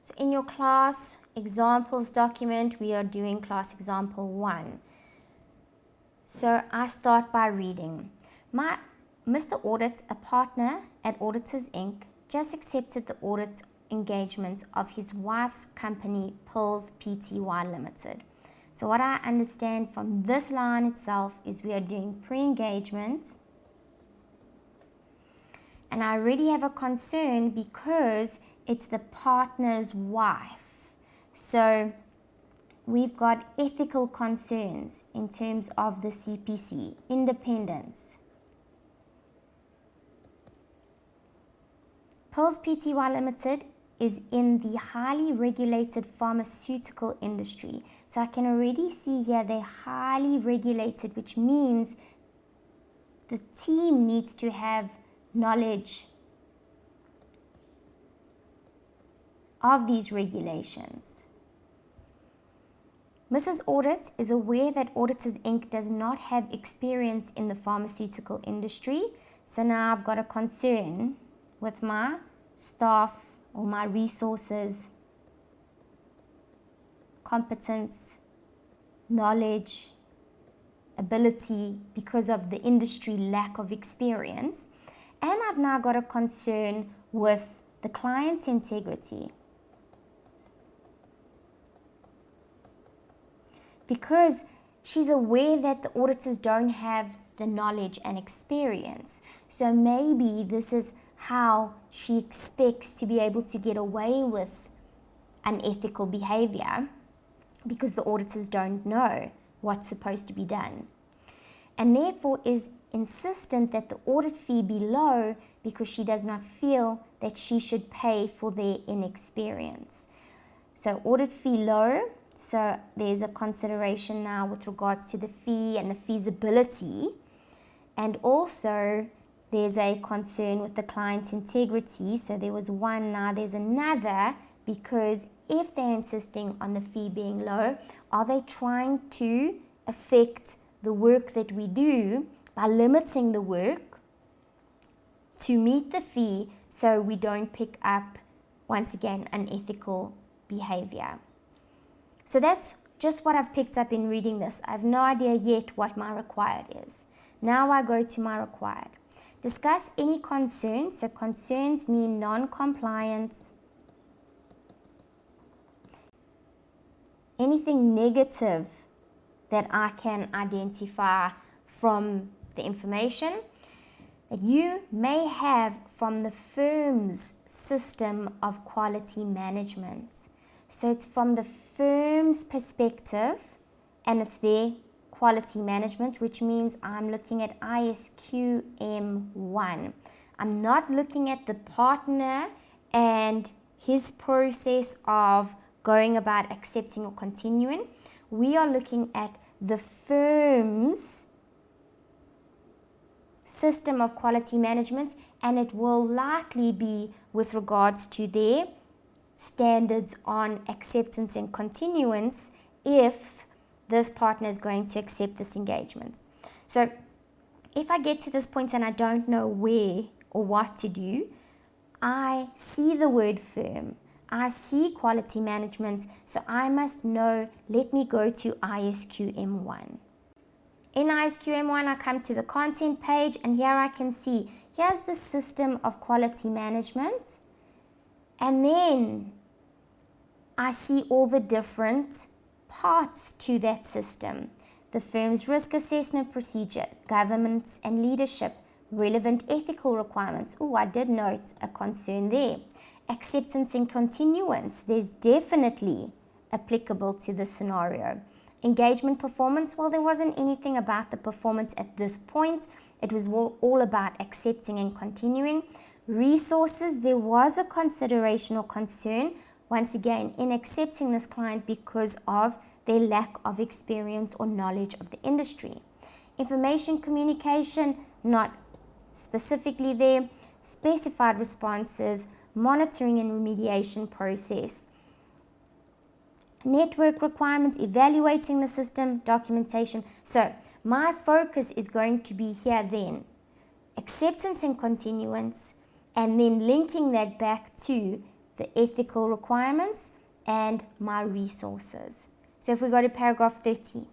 So in your class examples document, we are doing class example 1. So I start by reading. Mr. Audit, a partner at Auditors Inc., just accepted the audit engagement of his wife's company, Pills Pty Limited. So what I understand from this line itself is we are doing pre-engagement, and I already have a concern because it's the partner's wife. So we've got ethical concerns in terms of the CPC, independence. Pills Pty Limited is in the highly regulated pharmaceutical industry. So I can already see here they're highly regulated, which means the team needs to have knowledge of these regulations. Mrs. Audit is aware that Auditors Inc. does not have experience in the pharmaceutical industry. So now I've got a concern with my staff or my resources, competence, knowledge, ability, because of the industry lack of experience. And I've now got a concern with the client's integrity, because she's aware that the auditors don't have the knowledge and experience. So maybe this is how she expects to be able to get away with unethical behavior, because the auditors don't know what's supposed to be done, and therefore is insistent that the audit fee be low because she does not feel that she should pay for their inexperience. So audit fee low. So there's a consideration now with regards to the fee and the feasibility, and also there's a concern with the client's integrity. So there was one, now there's another, because if they're insisting on the fee being low, are they trying to affect the work that we do by limiting the work to meet the fee so we don't pick up, once again, unethical behavior? So that's just what I've picked up in reading this. I have no idea yet what my required is. Now I go to my required. Discuss any concerns. So concerns mean non-compliance, anything negative that I can identify from the information that you may have from the firm's system of quality management. So it's from the firm's perspective, and it's their quality management, which means I'm looking at ISQM1. I'm not looking at the partner and his process of going about accepting or continuing. We are looking at the firm's system of quality management, and it will likely be with regards to their standards on acceptance and continuance if this partner is going to accept this engagement. So if I get to this point and I don't know where or what to do, I see the word firm, I see quality management, so I must know, let me go to ISQM1. In ISQM1, I come to the content page, and here I can see, here's the system of quality management, and then I see all the different parts to that system. The firm's risk assessment procedure, governance and leadership, relevant ethical requirements. Oh, I did note a concern there. Acceptance and continuance, there's definitely applicable to this scenario. Engagement performance, well, there wasn't anything about the performance at this point. It was all about accepting and continuing. Resources, there was a consideration or concern, once again, in accepting this client because of their lack of experience or knowledge of the industry. Information communication, not specifically there. Specified responses, monitoring and remediation process. Network requirements, evaluating the system, documentation. So my focus is going to be here then. Acceptance and continuance, and then linking that back to the ethical requirements, and my resources. So if we go to paragraph 30,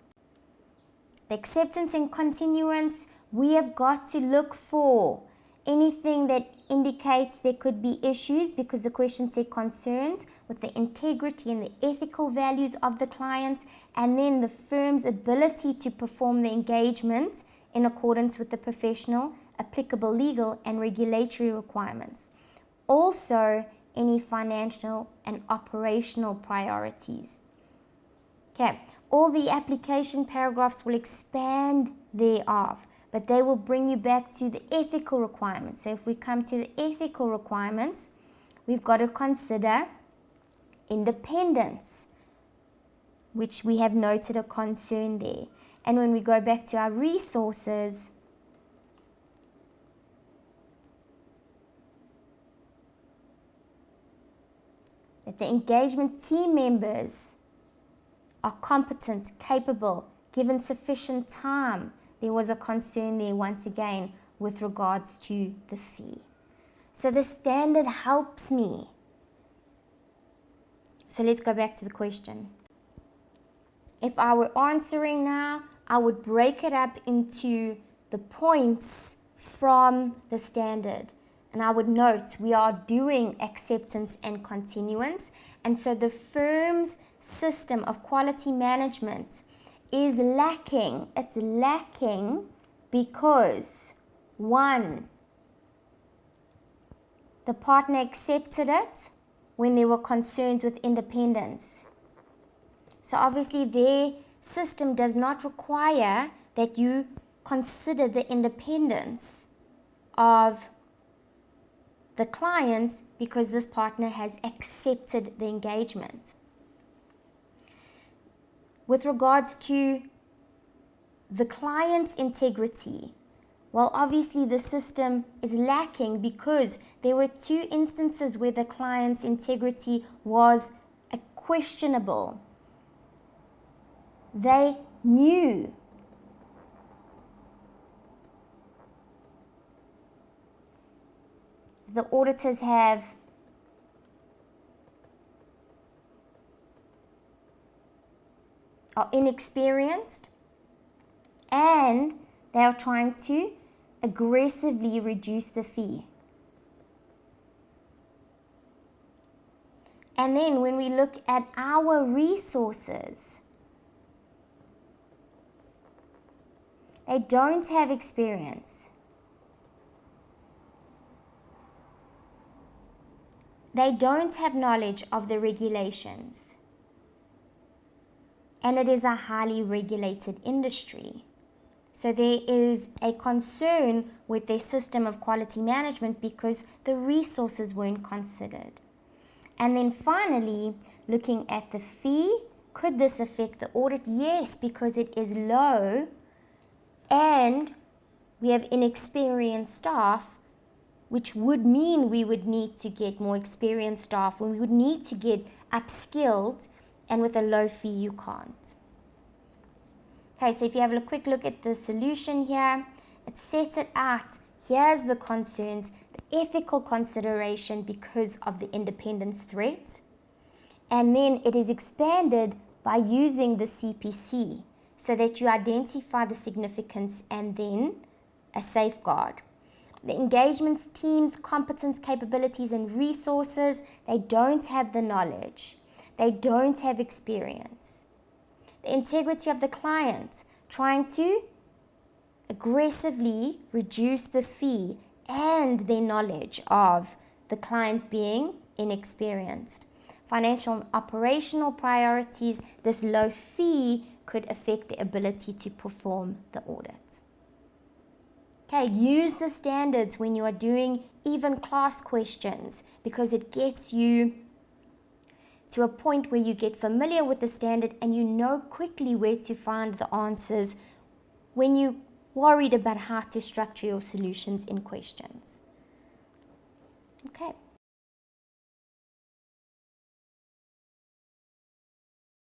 the acceptance and continuance, we have got to look for anything that indicates there could be issues, because the question said concerns with the integrity and the ethical values of the clients, and then the firm's ability to perform the engagement in accordance with the professional, applicable legal and regulatory requirements. Also, any financial and operational priorities. Okay, all the application paragraphs will expand thereof, but they will bring you back to the ethical requirements. So if we come to the ethical requirements, we've got to consider independence, which we have noted a concern there. And when we go back to our resources, that the engagement team members are competent, capable, given sufficient time. There was a concern there once again with regards to the fee. So the standard helps me. So let's go back to the question. If I were answering now, I would break it up into the points from the standard. And I would note we are doing acceptance and continuance. And so the firm's system of quality management is lacking. It's lacking because, one, the partner accepted it when there were concerns with independence. So obviously their system does not require that you consider the independence of the client, because this partner has accepted the engagement. With regards to the client's integrity, well, obviously the system is lacking because there were 2 instances where the client's integrity was questionable. They knew the auditors are inexperienced, and they are trying to aggressively reduce the fee. And then when we look at our resources, they don't have experience. They don't have knowledge of the regulations. And it is a highly regulated industry. So there is a concern with their system of quality management because the resources weren't considered. And then finally, looking at the fee, could this affect the audit? Yes, because it is low and we have inexperienced staff, which would mean we would need to get more experienced staff, and we would need to get upskilled, and with a low fee you can't. Okay, so if you have a quick look at the solution here, it sets it out. Here's the concerns, the ethical consideration because of the independence threat, and then it is expanded by using the CPC so that you identify the significance and then a safeguard. The engagements team's competence, capabilities and resources, they don't have the knowledge. They don't have experience. The integrity of the client, trying to aggressively reduce the fee, and their knowledge of the client being inexperienced. Financial and operational priorities, this low fee could affect the ability to perform the audit. Okay, use the standards when you are doing even class questions because it gets you to a point where you get familiar with the standard and you know quickly where to find the answers when you're worried about how to structure your solutions in questions. Okay.